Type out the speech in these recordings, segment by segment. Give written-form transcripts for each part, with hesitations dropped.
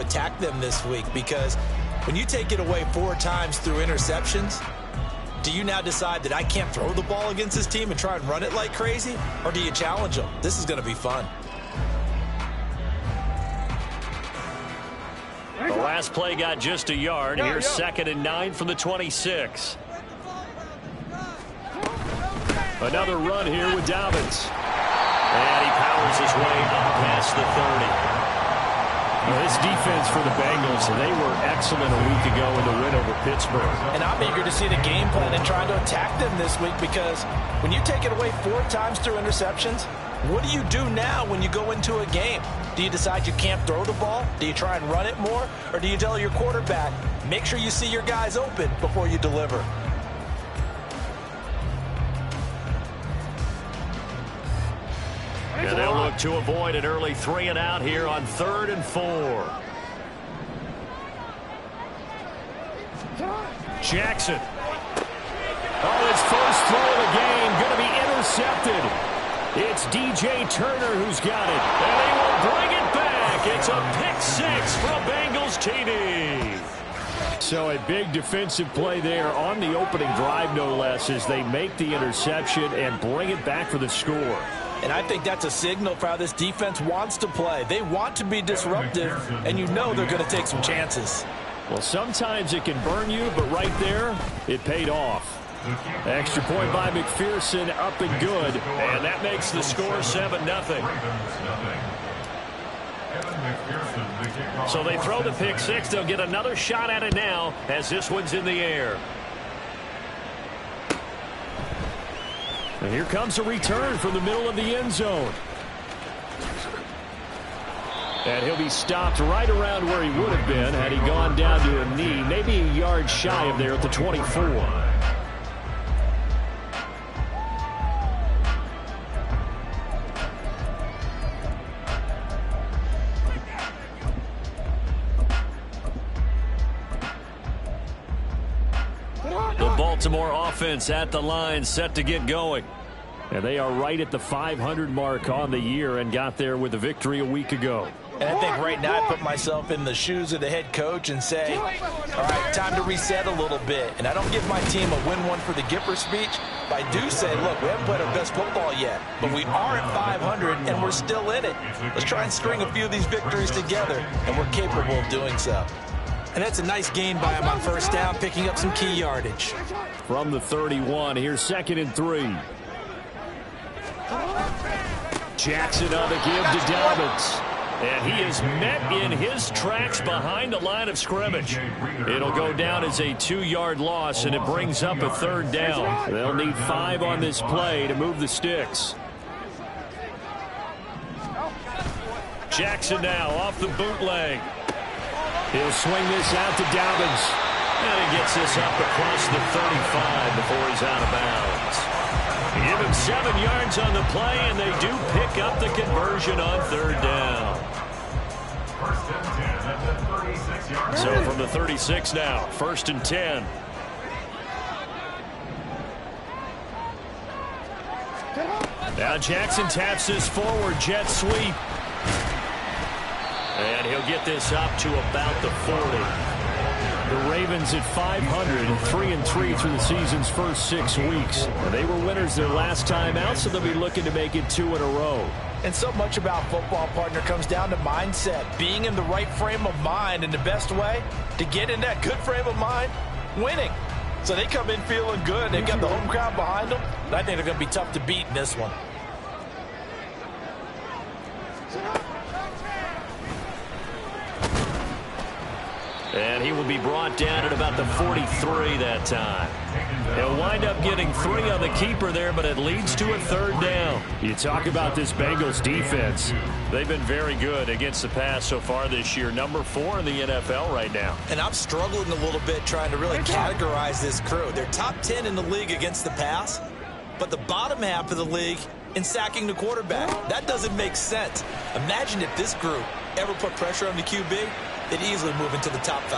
attack them this week, because when you take it away 4 times through interceptions, do you now decide that I can't throw the ball against this team and try and run it like crazy? Or do you challenge them? This is going to be fun. The last play got just a yard. Here's 2nd and 9 from the 26. Another run here with Dobbins. And he powers his way up past the 30. Well, this defense for the Bengals, they were excellent a week ago in the win over Pittsburgh. And I'm eager to see the game plan and trying to attack them this week, because when you take it away 4 times through interceptions, what do you do now when you go into a game? Do you decide you can't throw the ball? Do you try and run it more? Or do you tell your quarterback, make sure you see your guys open before you deliver? And they'll look to avoid an early 3 and out here on 3rd and 4. Jackson. Oh, his first throw of the game going to be intercepted. It's DJ Turner who's got it. And they will bring it back. It's a pick-6 for a Bengals TD. So a big defensive play there on the opening drive, no less, as they make the interception and bring it back for the score. And I think that's a signal for how this defense wants to play. They want to be disruptive, and you know they're going to take some chances. Well, sometimes it can burn you, but right there, it paid off. Extra point by McPherson, up and good. And that makes the score 7-0. So they throw the pick-6. They'll get another shot at it now as this one's in the air. And here comes a return from the middle of the end zone. And he'll be stopped right around where he would have been had he gone down to a knee, maybe a yard shy of there at the 24. The Baltimore offense at the line, set to get going. And they are right at the 500 mark on the year and got there with a victory a week ago. And I think right now I put myself in the shoes of the head coach and say, all right, time to reset a little bit. And I don't give my team a win one for the Gipper speech, but I do say, look, we haven't played our best football yet, but we are at 500 and we're still in it. Let's try and string a few of these victories together, and we're capable of doing so. And that's a nice gain by him on first down, picking up some key yardage. From the 31, here's 2nd and 3. Jackson on the give to Dobbins. And he is met in his tracks behind the line of scrimmage. It'll go down as a 2-yard loss, and it brings up a 3rd down. They'll need 5 on this play to move the sticks. Jackson now off the bootleg. He'll swing this out to Dobbins. And he gets this up across the 35 before he's out of bounds. Give him 7 yards on the play, and they do pick up the conversion on 3rd down. So from the 36 now, 1st and 10. Now Jackson taps this forward, jet sweep. And he'll get this up to about the 40. The Ravens at 500, 3-3 through the season's first 6 weeks. And they were winners their last time out, so they'll be looking to make it 2 in a row. And so much about football, partner, comes down to mindset. Being in the right frame of mind, and the best way to get in that good frame of mind, winning. So they come in feeling good. They've got the home crowd behind them. And I think they're going to be tough to beat in this one. And he will be brought down at about the 43 that time. He'll wind up getting 3 on the keeper there, but it leads to a 3rd down. You talk about this Bengals defense. They've been very good against the pass so far this year. Number 4 in the NFL right now. And I'm struggling a little bit trying to really categorize this crew. They're top 10 in the league against the pass, but the bottom half of the league in sacking the quarterback. That doesn't make sense. Imagine if this group ever put pressure on the QB, they'd easily move into the top 5.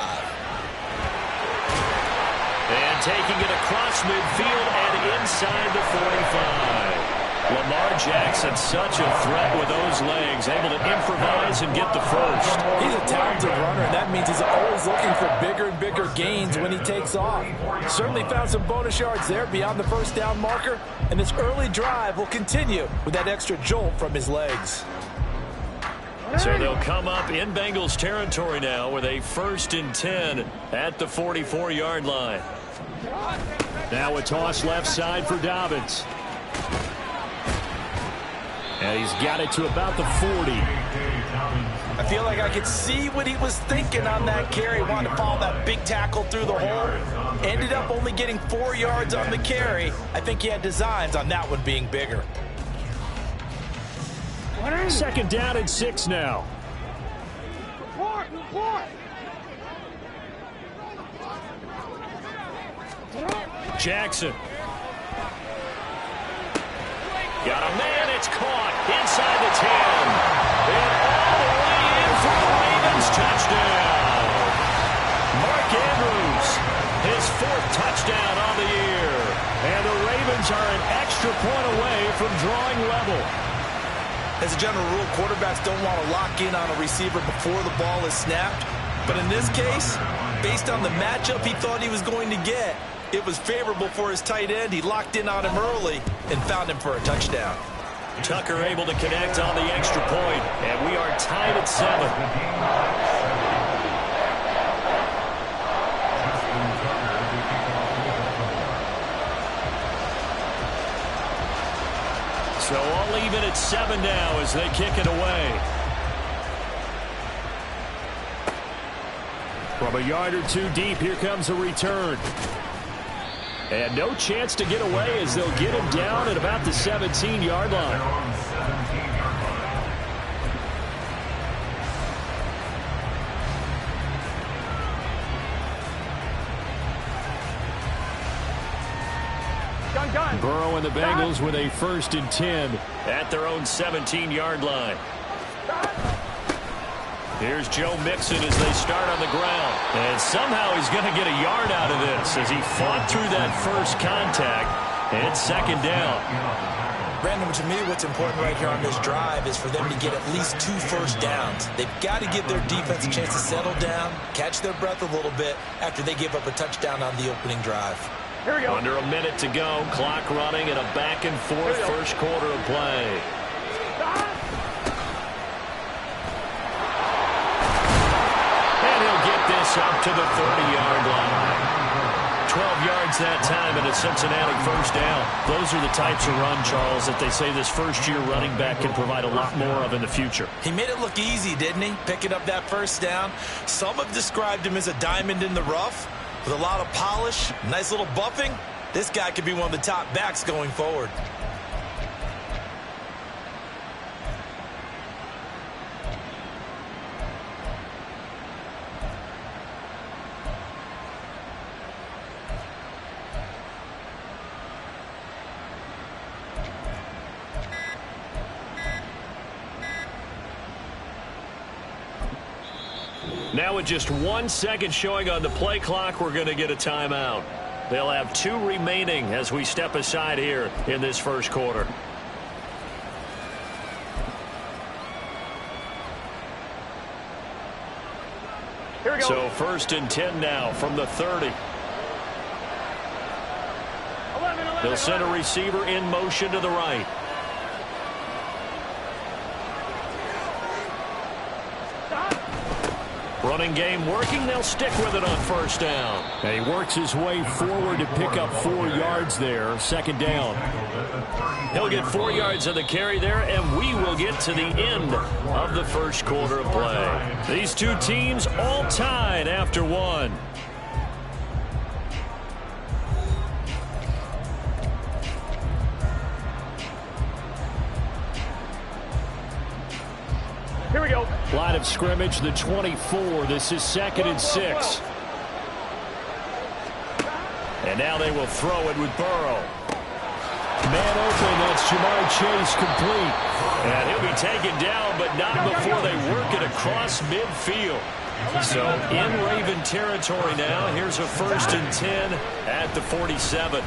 And taking it across midfield and inside the 45. Lamar Jackson, such a threat with those legs, able to improvise and get the first. He's a talented runner, That means he's always looking for bigger and bigger gains when he takes off. Certainly found some bonus yards there beyond the first down marker, and this early drive will continue with that extra jolt from his legs. So they'll come up in Bengals territory now with a 1st and 10 at the 44-yard line. Now a toss left side for Dobbins. And he's got it to about the 40. I feel like I could see what he was thinking on that carry. Wanted to follow that big tackle through the hole. Ended up only getting 4 yards on the carry. I think he had designs on that one being bigger. 2nd down and 6 now. Jackson. Got a man, it's caught inside the 10. And all the way in for the Ravens touchdown. Mark Andrews, his 4th touchdown on the year. And the Ravens are an extra point away from drawing level. As a general rule, quarterbacks don't want to lock in on a receiver before the ball is snapped. But in this case, based on the matchup he thought he was going to get, it was favorable for his tight end. He locked in on him early and found him for a touchdown. Tucker able to connect on the extra point, and we are tied at 7. So all even at 7 now as they kick it away. From a yard or two deep, here comes a return. And no chance to get away as they'll get him down at about the 17-yard line. Burrow and the Bengals with a 1st and 10 at their own 17-yard line. Here's Joe Mixon as they start on the ground. And somehow he's going to get a yard out of this as he fought through that first contact. And 2nd down. Brandon, to me, what's important right here on this drive is for them to get at least 2 first downs. They've got to give their defense a chance to settle down, catch their breath a little bit after they give up a touchdown on the opening drive. Here we go. Under a minute to go. Clock running and a back-and-forth first quarter of play. Up to the 30-yard line. 12 yards that time and a Cincinnati first down. Those are the types of run, Charles, that they say this first-year running back can provide a lot more of in the future. He made it look easy, didn't he? Picking up that first down. Some have described him as a diamond in the rough with a lot of polish, nice little buffing. This guy could be one of the top backs going forward. Now with just 1 second showing on the play clock, we're going to get a timeout. They'll have 2 remaining as we step aside here in this first quarter. Here we go. So 1st and 10 now from the 30. They'll send a receiver in motion to the right. Running game working. They'll stick with it on first down. And he works his way forward to pick up 4 yards there. 2nd down. He'll get 4 yards on the carry there, and we will get to the end of the first quarter of play. These two teams all tied after 1. Here we go. Line of scrimmage, the 24. This is 2nd and 6. And now they will throw it with Burrow. Man open, that's Jamar Chase complete. And he'll be taken down, but not before they work it across midfield. So in Raven territory now, here's a 1st and 10 at the 47.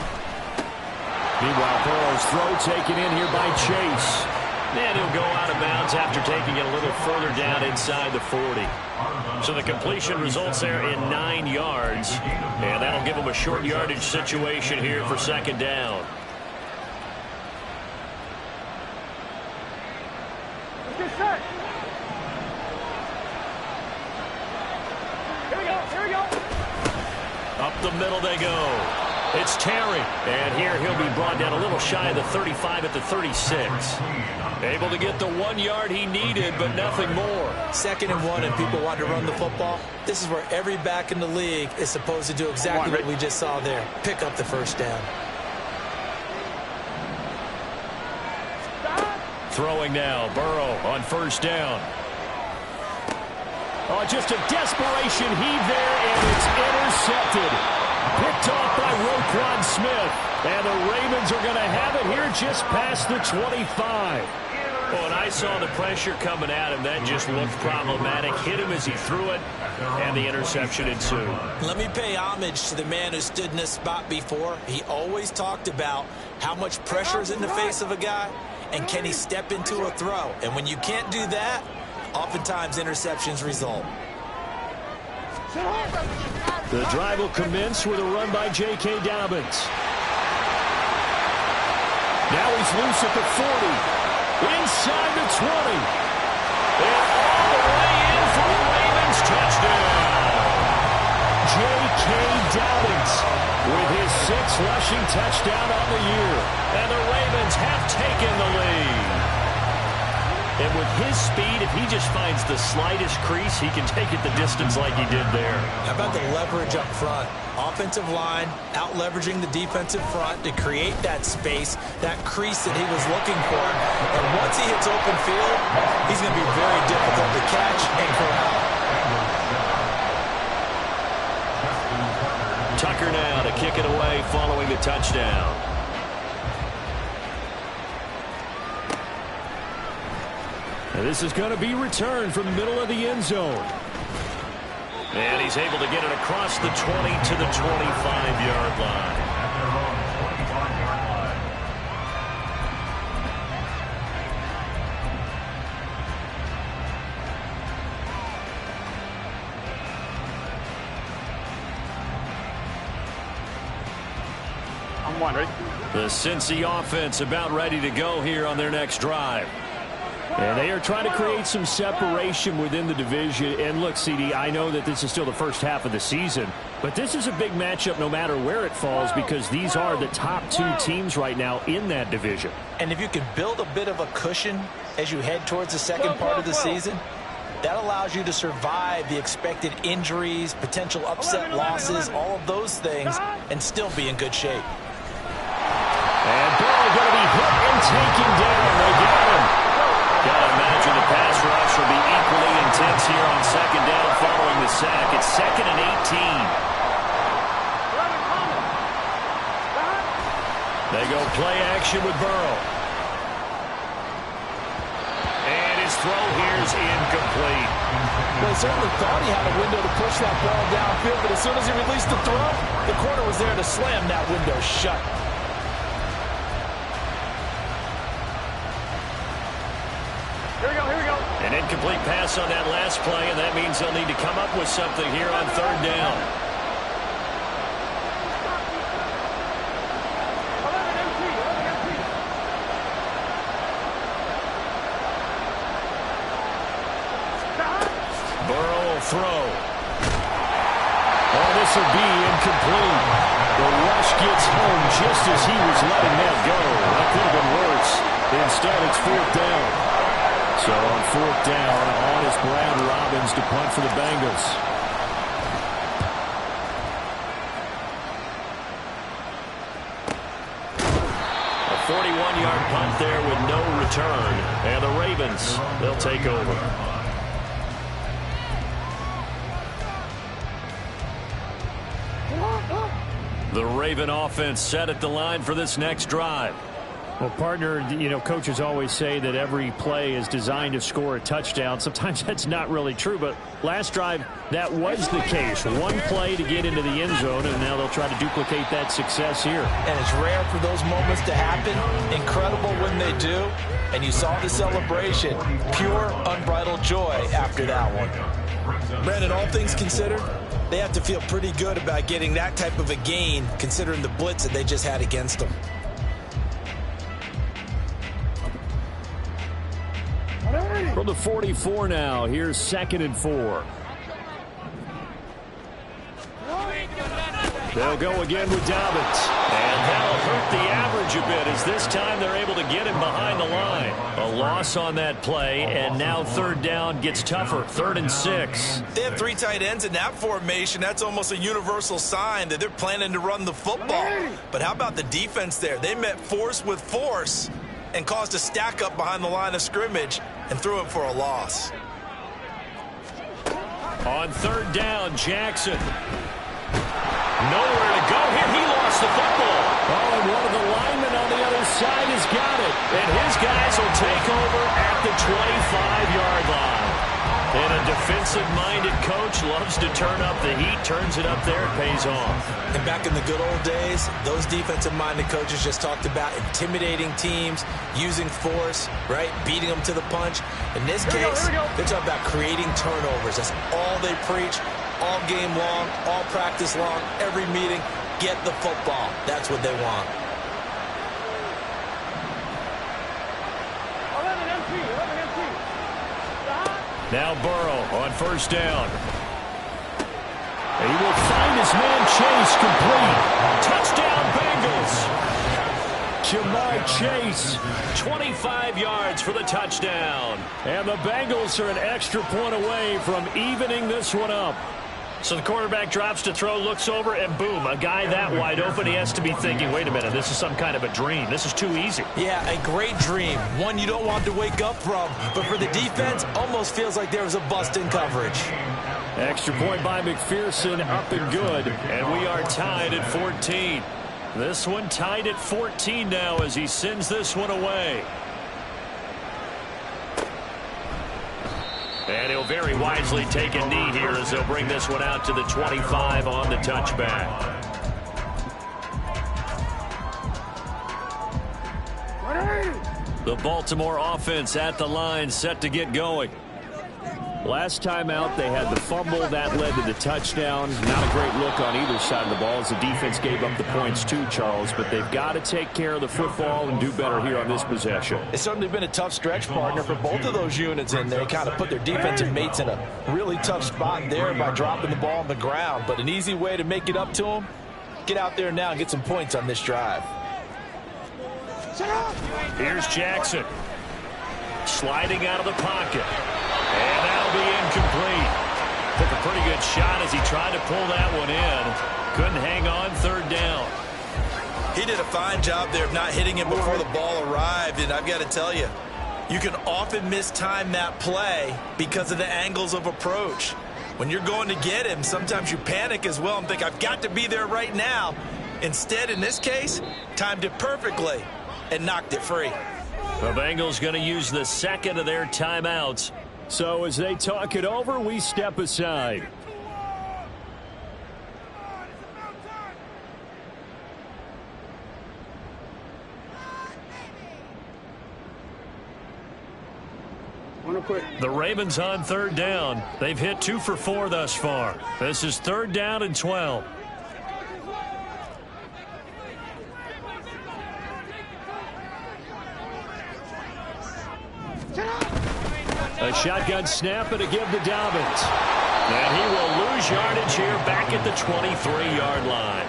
Meanwhile, Burrow's throw taken in here by Chase. And he'll go out of bounds after taking it a little further down inside the 40. So the completion results there in 9 yards. And that'll give him a short yardage situation here for second down. Up the middle they go. It's Terry. And here he'll be brought down a little shy of the 35 at the 36. Able to get the 1 yard he needed, but nothing more. 2nd and 1, and people want to run the football. This is where every back in the league is supposed to do exactly what we just saw there. Pick up the first down. Throwing now, Burrow on first down. Oh, just a desperation heave there, and it's intercepted. Picked off by Roquan Smith. And the Ravens are going to have it here just past the 25. Oh, and I saw the pressure coming at him. That just looked problematic. Hit him as he threw it, and the interception ensued. Let me pay homage to the man who stood in this spot before. He always talked about how much pressure is in the face of a guy, and can he step into a throw. And when you can't do that, oftentimes interceptions result. The drive will commence with a run by J.K. Dobbins. Now he's loose at the 40. Inside the 20. And all the way in for the Ravens touchdown. J.K. Dobbins with his 6th rushing touchdown on the year. And the Ravens have taken the lead. And with his speed, if he just finds the slightest crease, he can take it the distance like he did there. How about the leverage up front? Offensive line out-leveraging the defensive front to create that space, that crease that he was looking for. And once he hits open field, he's going to be very difficult to catch and corral. Tucker now to kick it away following the touchdown. And this is going to be returned from the middle of the end zone. And he's able to get it across the 20 to the 25-yard line. I'm wondering. The Cincy offense about ready to go here on their next drive. And they are trying to create some separation within the division. And look, CD, I know that this is still the first half of the season, but this is a big matchup no matter where it falls because these are the top 2 teams right now in that division. And if you can build a bit of a cushion as you head towards the second part of the season, that allows you to survive the expected injuries, potential upset losses, all of those things, and still be in good shape. And Burrow going to be hit and taken down. They got him. Gotta imagine the pass rush will be equally intense here on second down following the sack. It's 2nd and 18. They go play action with Burrow. And his throw here is incomplete. Well, he certainly thought he had a window to push that ball downfield, but as soon as he released the throw, the corner was there to slam that window shut. An incomplete pass on that last play, and that means they'll need to come up with something here on third down. Burrow will throw. Oh, this will be incomplete. The rush gets home just as he was letting that go. That could have been worse. Instead, it's 4th down. So on 4th down, on is Brad Robbins to punt for the Bengals. A 41-yard punt there with no return. And the Ravens, they'll take over. The Raven offense set at the line for this next drive. Well, partner, you know, coaches always say that every play is designed to score a touchdown. Sometimes that's not really true, but last drive, that was the case. One play to get into the end zone, and now they'll try to duplicate that success here. And it's rare for those moments to happen. Incredible when they do. and you saw the celebration. Pure, unbridled joy after that one. Brandon, all things considered, they have to feel pretty good about getting that type of a gain, considering the blitz that they just had against them. From the 44 now, here's 2nd and 4. They'll go again with Dobbins. And that'll hurt the average a bit as this time they're able to get him behind the line. A loss on that play, and now 3rd down gets tougher. 3rd and 6. They have 3 tight ends in that formation. That's almost a universal sign that they're planning to run the football. But how about the defense there? They met force with force and caused a stack up behind the line of scrimmage and threw him for a loss. On 3rd down, Jackson. Nowhere to go here. He lost the football. Oh, and one of the linemen on the other side has got it. And his guys will take over at the 25-yard line. And a defensive-minded coach loves to turn up the heat, turns it up there, it pays off. And back in the good old days, those defensive-minded coaches just talked about intimidating teams, using force, right, beating them to the punch. In this case, they're talking about creating turnovers. That's all they preach. All game long, all practice long, every meeting, get the football. That's what they want. Now Burrow on 1st down. He will find his man Chase complete. Touchdown Bengals. Jamar Chase, 25 yards for the touchdown. And the Bengals are an extra point away from evening this one up. So the quarterback drops to throw, looks over, and boom, a guy that wide open, he has to be thinking, wait a minute, this is some kind of a dream. This is too easy. Yeah, a great dream. One you don't want to wake up from. But for the defense, almost feels like there was a bust in coverage. Extra point by McPherson, up and good. And we are tied at 14. This one tied at 14 now as he sends this one away. And he'll very wisely take a knee here as they'll bring this one out to the 25 on the touchback. The Baltimore offense at the line, set to get going. Last time out, they had the fumble. That led to the touchdown. Not a great look on either side of the ball as the defense gave up the points too, Charles. But they've got to take care of the football and do better here on this possession. It's certainly been a tough stretch, partner, for both of those units in there. Kind of put their defensive mates in a really tough spot there by dropping the ball on the ground. But an easy way to make it up to them, get out there now and get some points on this drive. Here's Jackson. Sliding out of the pocket. And that'll be incomplete. Took a pretty good shot as he tried to pull that one in. Couldn't hang on 3rd down. He did a fine job there of not hitting him before the ball arrived. And I've got to tell you, you can often mistime that play because of the angles of approach. When you're going to get him, sometimes you panic as well and think, I've got to be there right now. Instead, in this case, timed it perfectly and knocked it free. The Bengals going to use the 2nd of their timeouts. So as they talk it over, we step aside. The Ravens on 3rd down. They've hit 2 for 4 thus far. This is 3rd down and 12. A shotgun snap and a give to Dobbins. And he will lose yardage here back at the 23-yard line.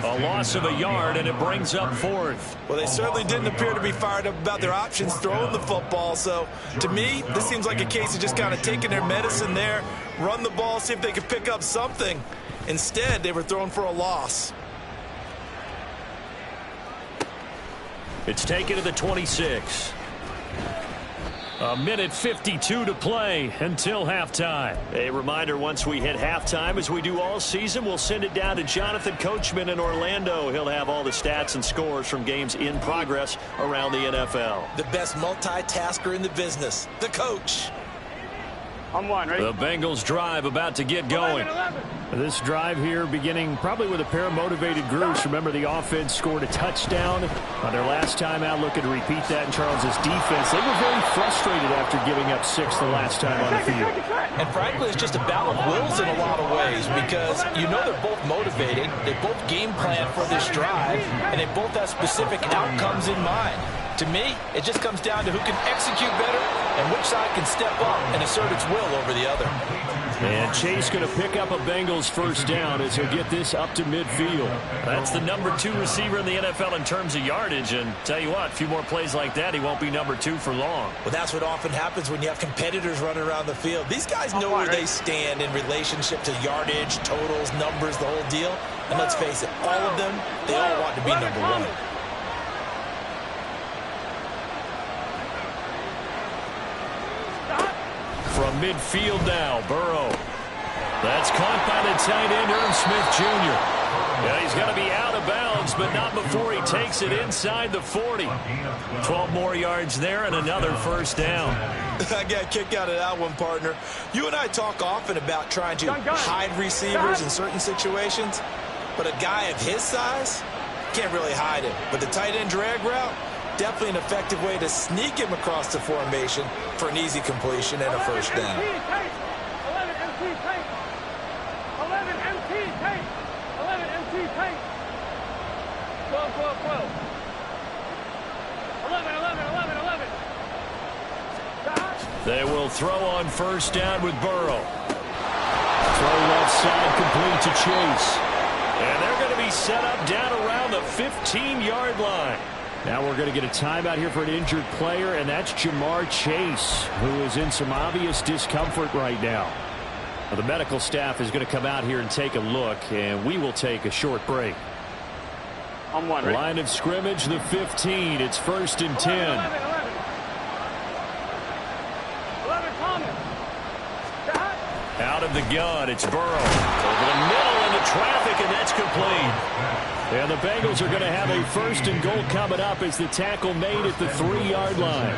A loss of a yard, and it brings up 4th. Well, they certainly didn't appear to be fired up about their options throwing the football. So, to me, this seems like a case of just kind of taking their medicine there, run the ball, see if they could pick up something. Instead, they were thrown for a loss. It's taken to the 26. A minute 52 to play until halftime. A reminder, once we hit halftime, as we do all season, we'll send it down to Jonathan Coachman in Orlando. He'll have all the stats and scores from games in progress around the NFL. The best multitasker in the business, the coach. On one, ready? The Bengals drive about to get going. 11. This drive here beginning probably with a pair of motivated groups. Remember, the offense scored a touchdown on their last time out. Looking to repeat that in Charles's defense. They were very frustrated after giving up 6 the last time on the field. And frankly, it's just a battle of wills in a lot of ways because you know they're both motivated. They both game plan for this drive, and they both have specific outcomes in mind. To me, it just comes down to who can execute better and which side can step up and assert its will over the other. And Chase going to pick up a Bengals first down as he'll get this up to midfield. That's the number 2 receiver in the NFL in terms of yardage. And tell you what, a few more plays like that, he won't be number 2 for long. Well, that's what often happens when you have competitors running around the field. These guys know where they stand in relationship to yardage, totals, numbers, the whole deal. And let's face it, all of them, they all want to be number 1. From midfield now, Burrow. That's caught by the tight end, Irv Smith Jr. Yeah, he's got to be out of bounds, but not before he takes it inside the 40. 12 more yards there and another first down. I got a kick out of that one, partner. You and I talk often about trying to hide receivers in certain situations, but a guy of his size can't really hide him. But the tight end drag route, definitely an effective way to sneak him across the formation for an easy completion and a first down. 11 MT tape. 11 MT tape. 11 MT tape. 12, 12, 12. 11, 11, 11, 11. They will throw on first down with Burrow. Throw left side complete to Chase. And they're going to be set up down around the 15-yard line. Now we're going to get a timeout here for an injured player, and that's Jamar Chase, who is in some obvious discomfort right now. Now, the medical staff is going to come out here and take a look, and we will take a short break. On one, ready? Line of scrimmage, the 15. It's 1st and 10. 11, 11. 11, Thomas. Out of the gun, it's Burrow. Over the middle into traffic, and that's complete. And the Bengals are going to have a 1st and goal coming up as the tackle made at the 3-yard line.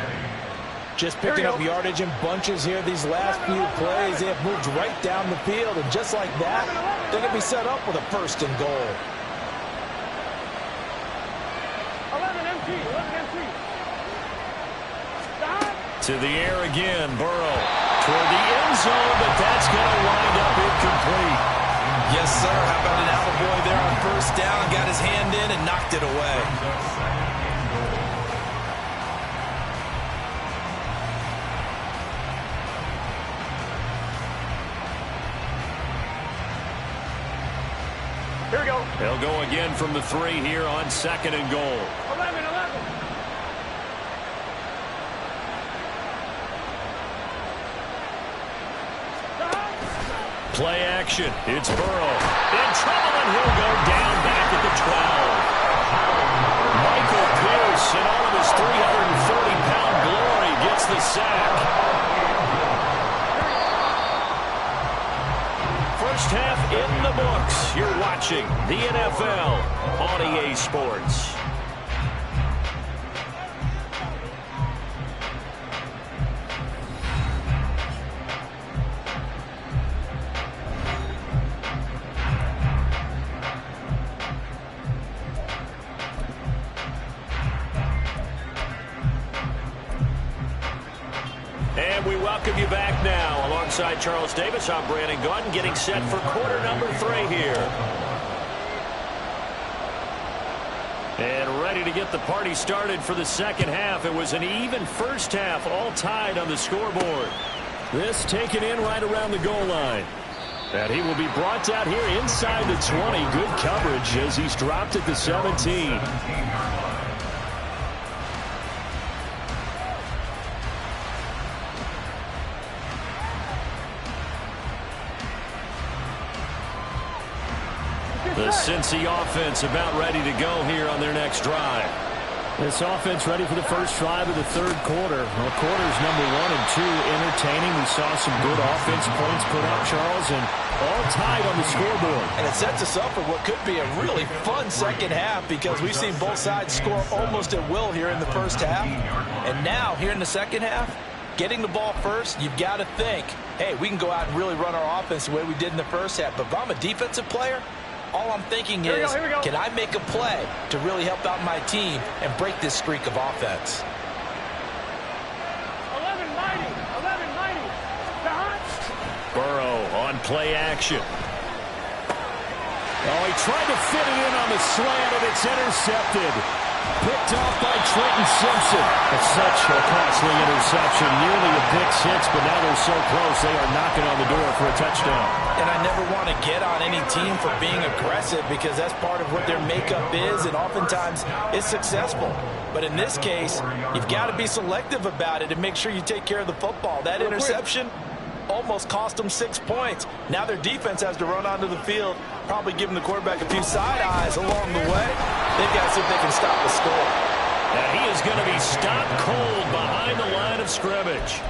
Just picking up yardage in bunches here these last few plays. They have moved right down the field, and just like that, they're going to be set up with a 1st and goal. 11 MT, 11 MT. To the air again, Burrow. Toward the end zone, but that's going to wind up incomplete. Yes, sir. How about an attaboy there on first down? Got his hand in and knocked it away. Here we go. They'll go again from the 3 here on 2nd and goal. 11, 11. Play action. It's Burrow. In trouble, and he'll go down back at the 12. Michael Pierce, in all of his 340-pound glory, gets the sack. First half in the books. You're watching the NFL on EA Sports. And we welcome you back now. Alongside Charles Davis, I'm Brandon Gaudin, getting set for quarter number 3 here. And ready to get the party started for the second half. It was an even first half, all tied on the scoreboard. This taken in right around the goal line. And he will be brought down here inside the 20. Good coverage as he's dropped at the 17. The Cincy offense about ready to go here on their next drive. This offense ready for the first drive of the 3rd quarter. Well, quarters number 1 and 2 entertaining. We saw some good offense points put up, Charles, and all tied on the scoreboard. And it sets us up for what could be a really fun second half because we've seen both sides score almost at will here in the first half. And now, here in the second half, getting the ball first, you've got to think, hey, we can go out and really run our offense the way we did in the first half. But if I'm a defensive player, all I'm thinking is, can I make a play to really help out my team and break this streak of offense? 11-90. Burrow on play action. Oh, he tried to fit it in on the slant, and it's intercepted. Picked off by Trenton Simpson. It's such a costly interception. Nearly a pick six, but now they're so close. They are knocking on the door for a touchdown. And I never want to get on any team for being aggressive because that's part of what their makeup is, and oftentimes it's successful. But in this case, you've got to be selective about it and make sure you take care of the football. That interception almost cost them 6 points. Now their defense has to run onto the field, probably giving the quarterback a few side eyes along the way. They've got to see if they can stop the score. And he is going to be stopped cold behind the line of scrimmage.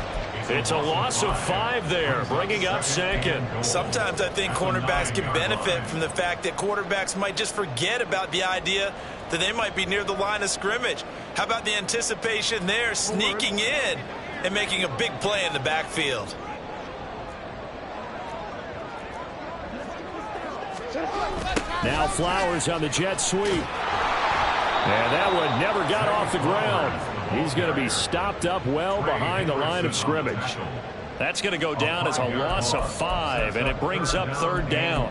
It's a loss of 5 there, bringing up second. Sometimes I think cornerbacks can benefit from the fact that quarterbacks might just forget about the idea that they might be near the line of scrimmage. How about the anticipation there, sneaking in and making a big play in the backfield? Now Flowers on the jet sweep. And that one never got off the ground. He's going to be stopped up well behind the line of scrimmage. That's going to go down as a loss of 5, and it brings up third down.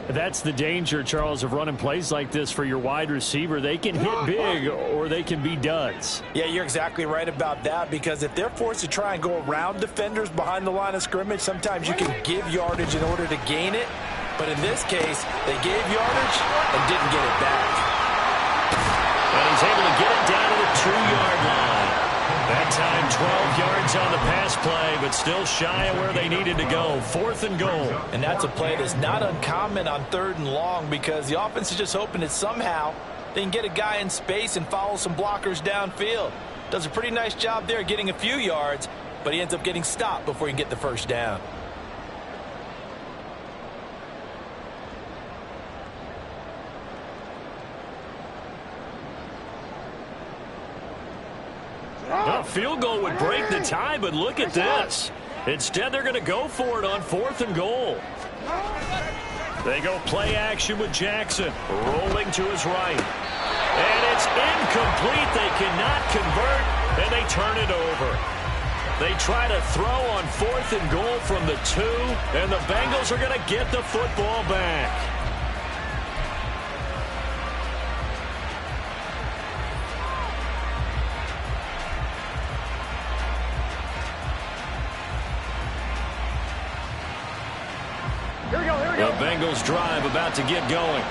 That's the danger, Charles, of running plays like this for your wide receiver. They can hit big or they can be duds. Yeah, you're exactly right about that, because if they're forced to try and go around defenders behind the line of scrimmage, sometimes you can give yardage in order to gain it. But in this case, they gave yardage and didn't get it back. And he's able to get it down to the 2-yard line. That time 12 yards on the pass play, but still shy of where they needed to go. 4th and goal. And that's a play that's not uncommon on 3rd and long, because the offense is just hoping that somehow they can get a guy in space and follow some blockers downfield. Does a pretty nice job there getting a few yards, but he ends up getting stopped before he can get the first down. A field goal would break the tie, but look at this. Instead, they're going to go for it on 4th and goal. They go play action with Jackson, rolling to his right. And it's incomplete. They cannot convert, and they turn it over. They try to throw on 4th and goal from the 2, and the Bengals are going to get the football back. The Bengals drive about to get going.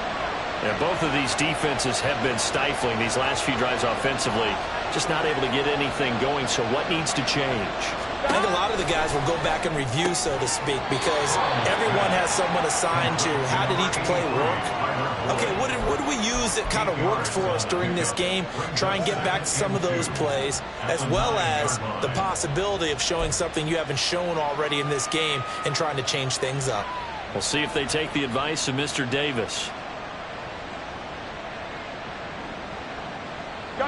And both of these defenses have been stifling these last few drives offensively. Just not able to get anything going, so what needs to change? I think a lot of the guys will go back and review, so to speak, because everyone has someone assigned to how did each play work. Okay, what did we use that kind of worked for us during this game? Try and get back to some of those plays, as well as the possibility of showing something you haven't shown already in this game and trying to change things up. We'll see if they take the advice of Mr. Davis.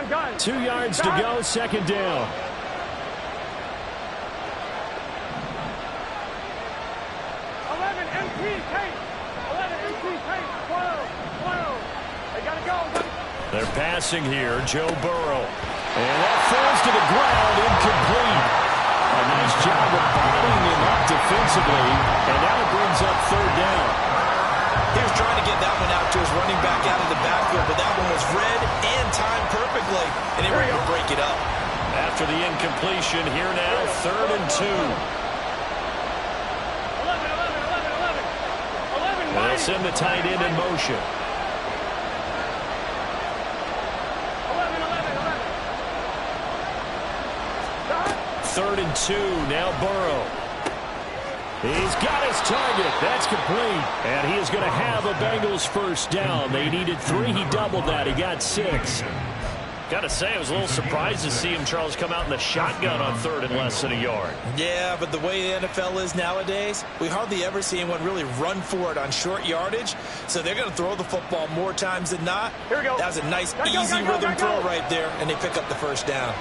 Gun. 2 yards to go, 2nd down. 11 MT tape. 11 MT tape. 12. They got to go. They're passing here, Joe Burrow. And that falls to the ground, incomplete. A nice job of bottling him up defensively, and now it brings up 3rd down. He was trying to get that one out to his running back out of the backfield, but that one was read and timed perfectly, and they were able to break it up. After the incompletion, here now, 3rd and 2. 11. They'll send the tight end in motion. 3rd and 2, now Burrow. He's got his target. That's complete. And he is going to have a Bengals first down. They needed 3. He doubled that. He got 6. Got to say, I was a little surprised to see him, Charles, come out in the shotgun on 3rd and less than a yard. Yeah, but the way the NFL is nowadays, we hardly ever see anyone really run for it on short yardage. So they're going to throw the football more times than not. Here we go. That was a nice, easy rhythm throw right there, and they pick up the first down.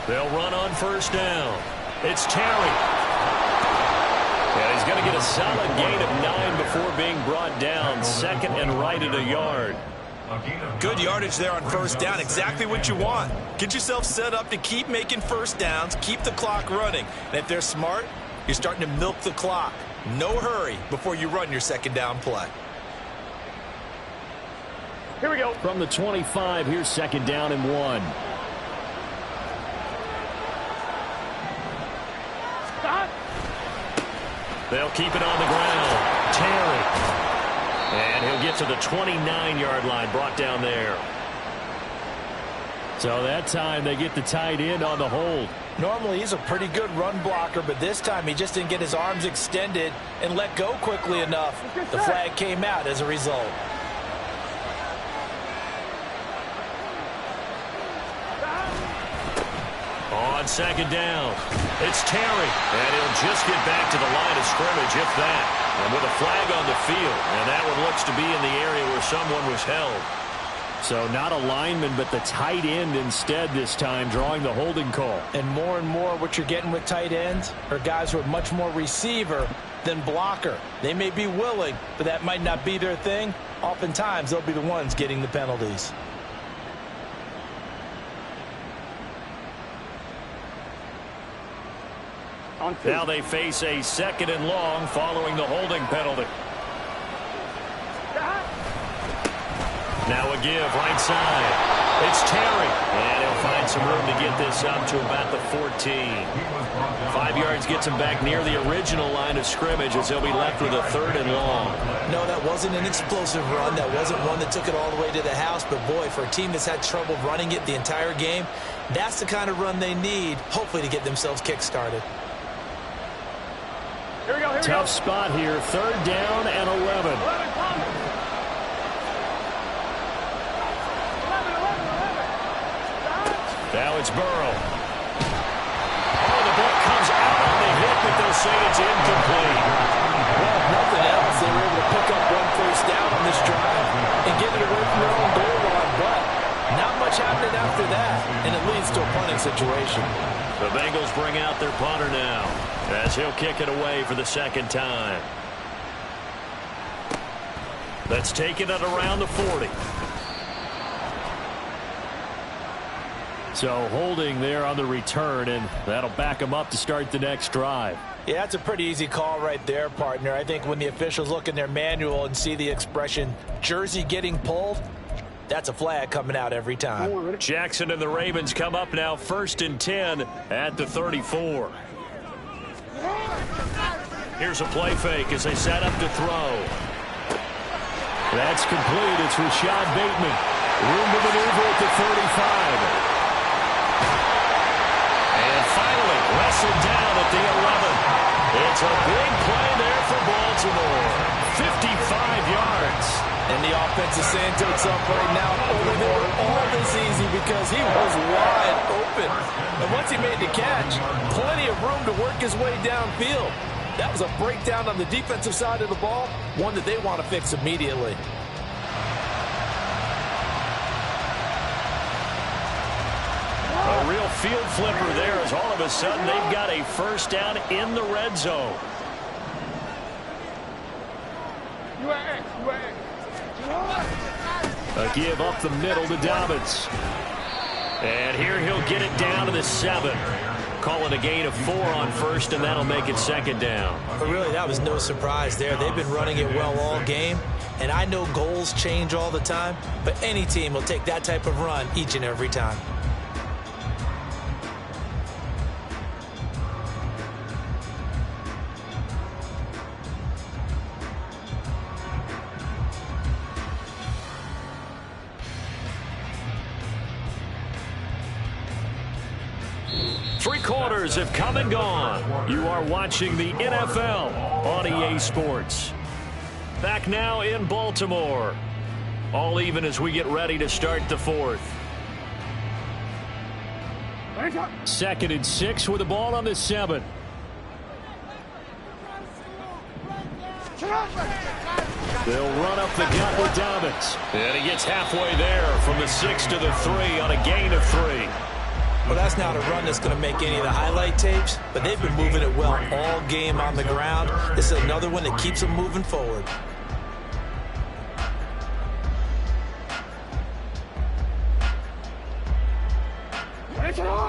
They'll run on first down. It's Terry. And he's going to get a solid gain of 9 before being brought down. Second and right at a yard. Good yardage there on first down. Exactly what you want. Get yourself set up to keep making first downs, keep the clock running. And if they're smart, you're starting to milk the clock. No hurry before you run your second down play. Here we go. From the 25, here's second down and 1. Stop. They'll keep it on the ground. Terry. And he'll get to the 29-yard line, brought down there. So that time they get the tight end on the hold. Normally he's a pretty good run blocker, but this time he just didn't get his arms extended and let go quickly enough. The flag came out as a result. On second down, it's Terry, and he'll just get back to the line of scrimmage, if that. And with a flag on the field, and that one looks to be in the area where someone was held. So not a lineman, but the tight end instead this time, drawing the holding call. And more what you're getting with tight ends are guys who are much more receiver than blocker. They may be willing, but that might not be their thing. Oftentimes, they'll be the ones getting the penalties. Now they face a second and long following the holding penalty. Now a give right side. It's Terry. And he'll find some room to get this up to about the 14. 5 yards gets him back near the original line of scrimmage as he'll be left with a third and long. No, that wasn't an explosive run. That wasn't one that took it all the way to the house. But, boy, for a team that's had trouble running it the entire game, that's the kind of run they need, hopefully, to get themselves kick-started. Here we go. Tough spot here. Third down and 11. 11. Now it's Burrow. Oh, the ball comes out on the hit, but they'll say it's incomplete. Well, if nothing else, they were able to pick up one first down on this drive and get it away from their own goal line. But not much happening after that, and it leads to a punting situation. The Bengals bring out their punter now as he'll kick it away for the second time. Let's take it at around the 40. So holding there on the return, and that'll back them up to start the next drive. Yeah, that's a pretty easy call right there, partner. I think when the officials look in their manual and see the expression jersey getting pulled, that's a flag coming out every time. Jackson and the Ravens come up now 1st and 10 at the 34. Here's a play fake as they set up to throw. That's complete. It's Rashad Bateman. Room to maneuver at the 35. And finally, wrestled down at the 11. It's a big play there for Baltimore. 55 yards. And the offense is saying to itself right now, only they were all this easy because he was wide open. And once he made the catch, plenty of room to work his way downfield. That was a breakdown on the defensive side of the ball, one that they want to fix immediately. A real field flipper there as all of a sudden they've got a first down in the red zone. A give up the middle to Dobbins. And here he'll get it down to the 7. Calling a gain of 4 on first, and that'll make it second down. But really, that was no surprise there. They've been running it well all game. And I know goals change all the time, but any team will take that type of run each and every time. Three quarters have come and gone. You are watching the NFL on EA Sports. Back now in Baltimore. All even as we get ready to start the fourth. 2nd and 6 with the ball on the 7. They'll run up the gut with Dobbins. And he gets halfway there from the 6 to the 3 on a gain of 3. Well, that's not a run that's going to make any of the highlight tapes, but they've been moving it well all game on the ground. This is another one that keeps them moving forward.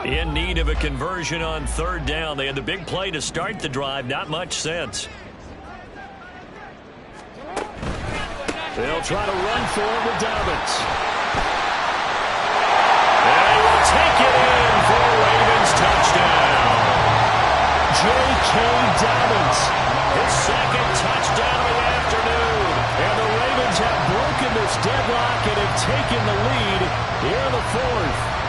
In need of a conversion on third down. They had the big play to start the drive. Not much sense. They'll try to run for him with Dobbins. And he will take it in for a Ravens touchdown. J.K. Dobbins, his second touchdown of the afternoon. And the Ravens have broken this deadlock and have taken the lead here in the fourth.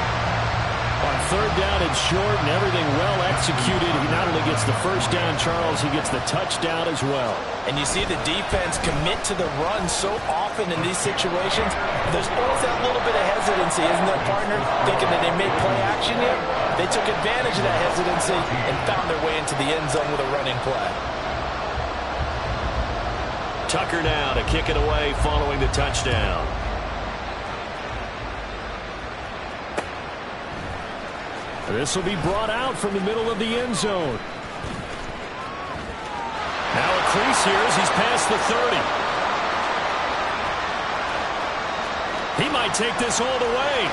On third down and short and everything well executed. He not only gets the first down, Charles, he gets the touchdown as well. And you see the defense commit to the run so often in these situations. There's always that little bit of hesitancy, isn't there, partner? Thinking that they may play action here. They took advantage of that hesitancy and found their way into the end zone with a running play. Tucker now to kick it away following the touchdown. This will be brought out from the middle of the end zone. Now a crease here as he's past the 30. He might take this all the way.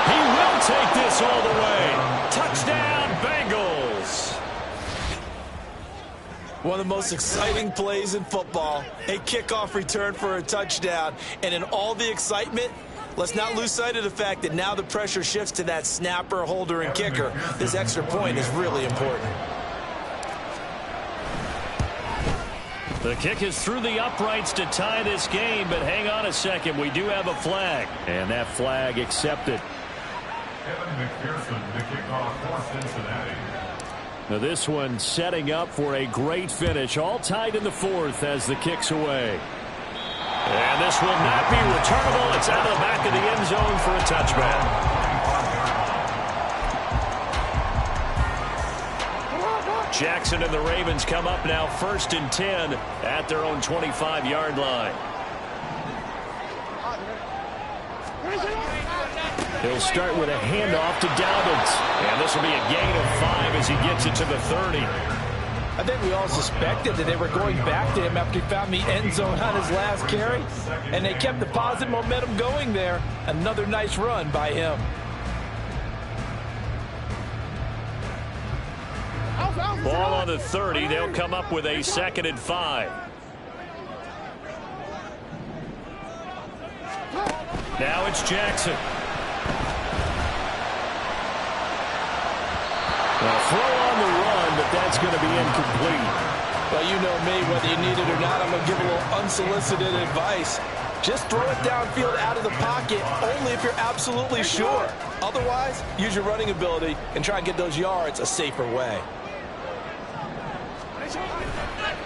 He will take this all the way. Touchdown, Bengals. One of the most exciting plays in football. A kickoff return for a touchdown. And in all the excitement, let's not lose sight of the fact that now the pressure shifts to that snapper, holder, and kicker. This extra point is really important. The kick is through the uprights to tie this game, but hang on a second. We do have a flag. And that flag accepted. Kevin McPherson, the kickoff for Cincinnati. Now this one setting up for a great finish. All tied in the fourth as the kick's away. And this will not be returnable. It's out of the back of the end zone for a touchback. Jackson and the Ravens come up now 1st and 10 at their own 25-yard line. He'll start with a handoff to Dobbins. And this will be a gain of 5 as he gets it to the 30. I think we all suspected that they were going back to him after he found the end zone on his last carry. And they kept the positive momentum going there. Another nice run by him. Ball on the 30. They'll come up with a 2nd and 5. Now it's Jackson. Well, throw on the run, but that's going to be incomplete. Well, you know me, whether you need it or not, I'm going to give a little unsolicited advice. Just throw it downfield out of the pocket only if you're absolutely sure. Otherwise, use your running ability and try and get those yards a safer way.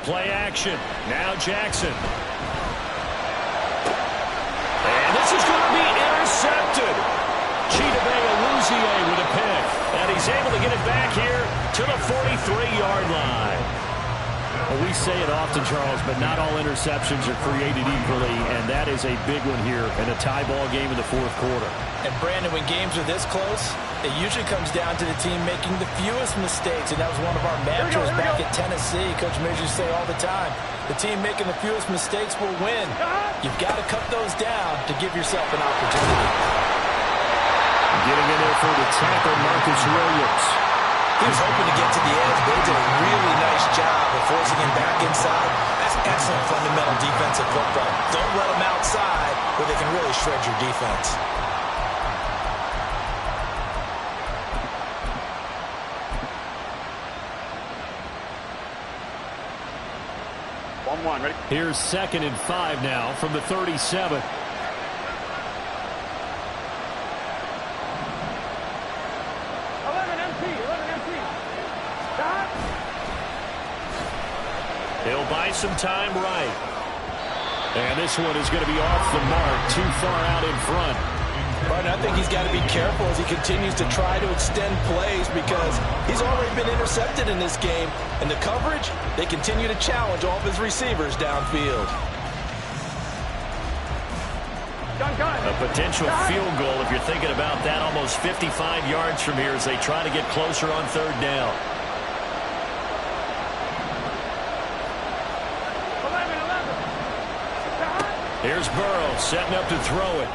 Play action. Now Jackson. And this is going to be intercepted. Chidobe with a pick. And he's able to get it back here to the 43-yard line. Well, we say it often, Charles, but not all interceptions are created equally, and that is a big one here in a tie ball game in the fourth quarter. And, Brandon, when games are this close, it usually comes down to the team making the fewest mistakes, and that was one of our mantras back at Tennessee. Coach Mears used to say all the time, the team making the fewest mistakes will win. You've got to cut those down to give yourself an opportunity. Getting in there for the tackle, Marcus Williams. He was hoping to get to the edge, but he did a really nice job of forcing him back inside. That's excellent fundamental defensive football. Don't let them outside where they can really shred your defense. Ready? Here's 2nd and 5 now from the 37. He'll buy some time right. And this one is going to be off the mark, too far out in front. But I think he's got to be careful as he continues to try to extend plays because he's already been intercepted in this game. And the coverage, they continue to challenge all of his receivers downfield. A potential field goal, if you're thinking about that, almost 55 yards from here as they try to get closer on third down. 11. Here's Burrow setting up to throw it.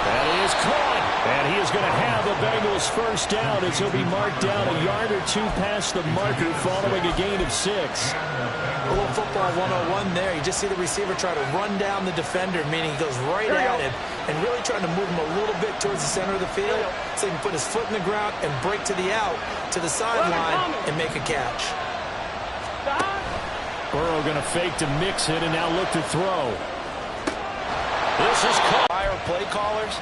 That is caught. And he is going to have the Bengals first down as he'll be marked down a yard or two past the marker following a gain of 6. A little football 101 there. You just see the receiver try to run down the defender, meaning he goes right at him and really trying to move him a little bit towards the center of the field so he can put his foot in the ground and break to the out, to the sideline, and make a catch. Burrow going to fake to mix it and now look to throw. This is caught. Higher play callers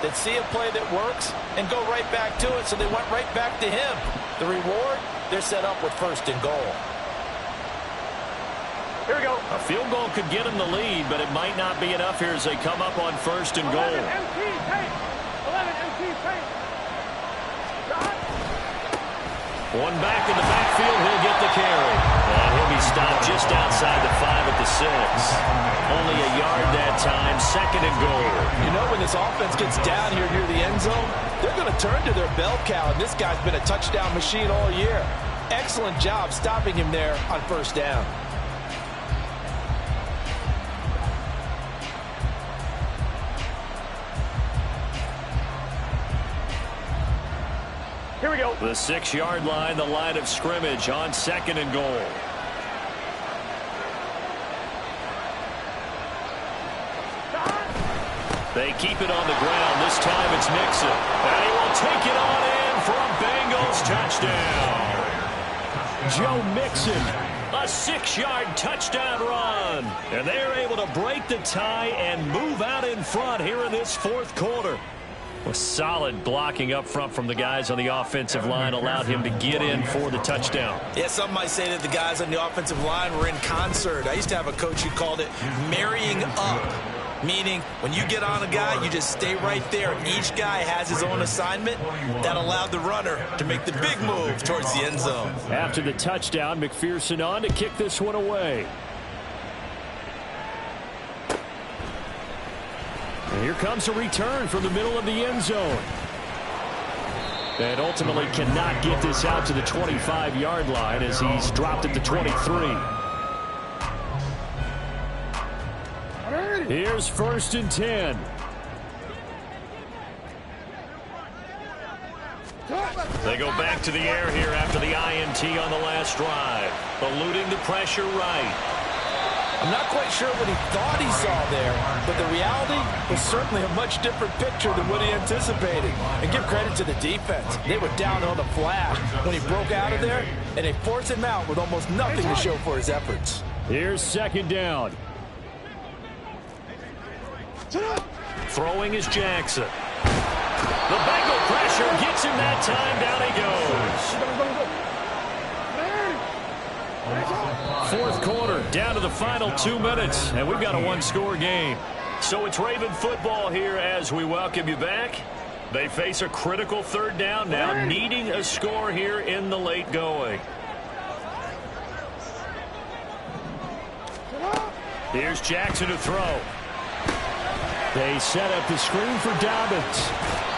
that see a play that works and go right back to it, so they went right back to him. The reward, they're set up with 1st and goal. Here we go. A field goal could get him the lead, but it might not be enough here as they come up on 1st and goal. 11 MT tape. 11 MT tape. One back in the backfield, he'll get the carry. And he'll be stopped just outside the 5 at the 6. Only a yard that time, 2nd and goal. You know, when this offense gets down here near the end zone, they're going to turn to their bell cow, and this guy's been a touchdown machine all year. Excellent job stopping him there on 1st down. Here we go. The 6-yard line, the line of scrimmage on 2nd and goal. They keep it on the ground. This time it's Mixon. And he will take it on in for a Bengals touchdown. Joe Mixon, a 6-yard touchdown run. And they're able to break the tie and move out in front here in this 4th quarter. A solid blocking up front from the guys on the offensive line allowed him to get in for the touchdown. Yeah, some might say that the guys on the offensive line were in concert. I used to have a coach who called it marrying up, meaning when you get on a guy, you just stay right there. Each guy has his own assignment. That allowed the runner to make the big move towards the end zone. After the touchdown, McPherson on to kick this one away. And here comes a return from the middle of the end zone. And ultimately cannot get this out to the 25-yard line as he's dropped at the 23. Here's 1st and 10. They go back to the air here after the INT on the last drive. Eluding the pressure right. I'm not quite sure what he thought he saw there, but the reality was certainly a much different picture than what he anticipated. And give credit to the defense. They were down on the flash when he broke out of there, and they forced him out with almost nothing to show for his efforts. Here's 2nd down. Throwing is Jackson. The Bengal pressure gets him that time. Down he goes. 4th quarter, down to the final 2 minutes, and we've got a 1-score game. So it's Raven football here as we welcome you back. They face a critical 3rd down now, needing a score here in the late going. Here's Jackson to throw. They set up the screen for Dobbins.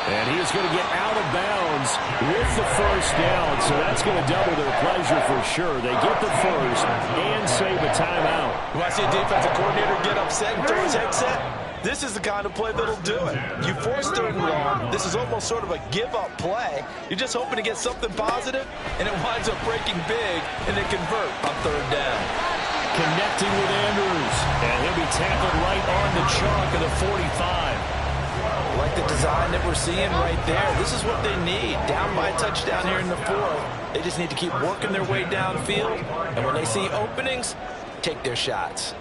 And he is going to get out of bounds with the 1st down. So that's going to double their pleasure for sure. They get the 1st and save a timeout. You want to see a defensive coordinator get upset and throw his headset? This is the kind of play that'll do it. You force 3rd and long. This is almost sort of a give-up play. You're just hoping to get something positive, and it winds up breaking big, and they convert on 3rd down. Connecting with Andrews. And he'll be tackled right on the chalk of the 45. Like the design that we're seeing right there. This is what they need. Down by a touchdown here in the 4th. They just need to keep working their way downfield. And when they see openings, take their shots.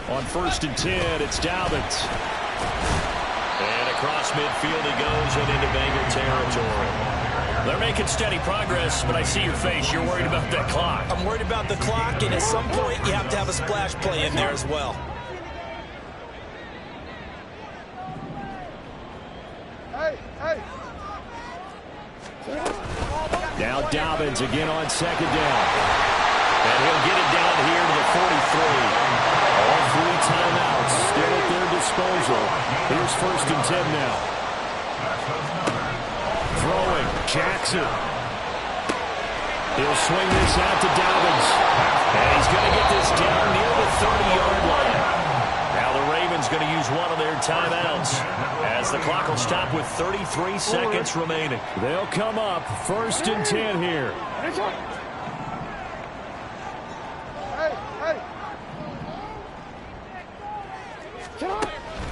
On 1st and 10, it's Dobbins. And across midfield he goes and into Bengal territory. They're making steady progress, but I see your face. You're worried about that clock. I'm worried about the clock, and at some point you have to have a splash play in there as well. Now Dobbins again on 2nd down. And he'll get it down here to the 43. All 3 timeouts still at their disposal. Here's 1st and 10 now. Throwing, Jackson. He'll swing this out to Dobbins. And he's going to get this down near the 30-yard line. Now the Ravens going to use one of their timeouts as the clock will stop with 33 seconds remaining. They'll come up 1st and 10 here.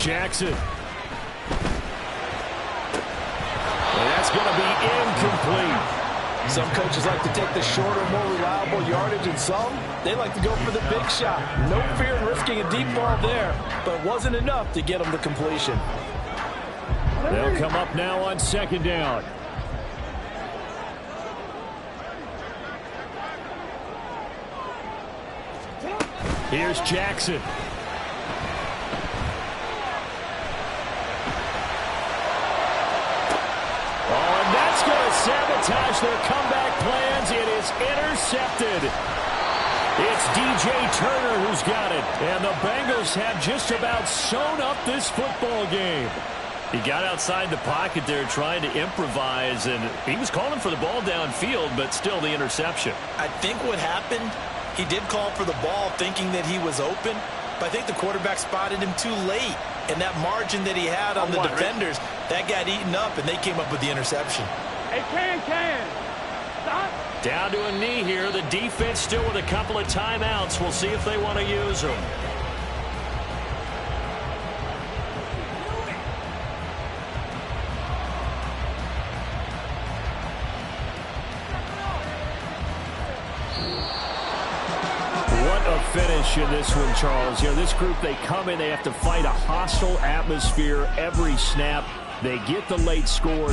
Jackson. And that's going to be incomplete. Some coaches like to take the shorter, more reliable yardage, and some, they like to go for the big shot. No fear in risking a deep ball there, but it wasn't enough to get them to completion. They'll come up now on 2nd down. Here's Jackson. Sabotage their comeback plans. It is intercepted. It's DJ Turner who's got it. And the Bengals have just about sewn up this football game. He got outside the pocket there trying to improvise, and he was calling for the ball downfield, but still the interception. I think what happened, he did call for the ball thinking that he was open, but I think the quarterback spotted him too late. And that margin that he had on the defenders, that got eaten up, and they came up with the interception. Hey, can. Stop. Down to a knee here. The defense still with a couple of timeouts. We'll see if they want to use them. What a finish in this one, Charles. You know, this group, they come in, they have to fight a hostile atmosphere every snap. They get the late score.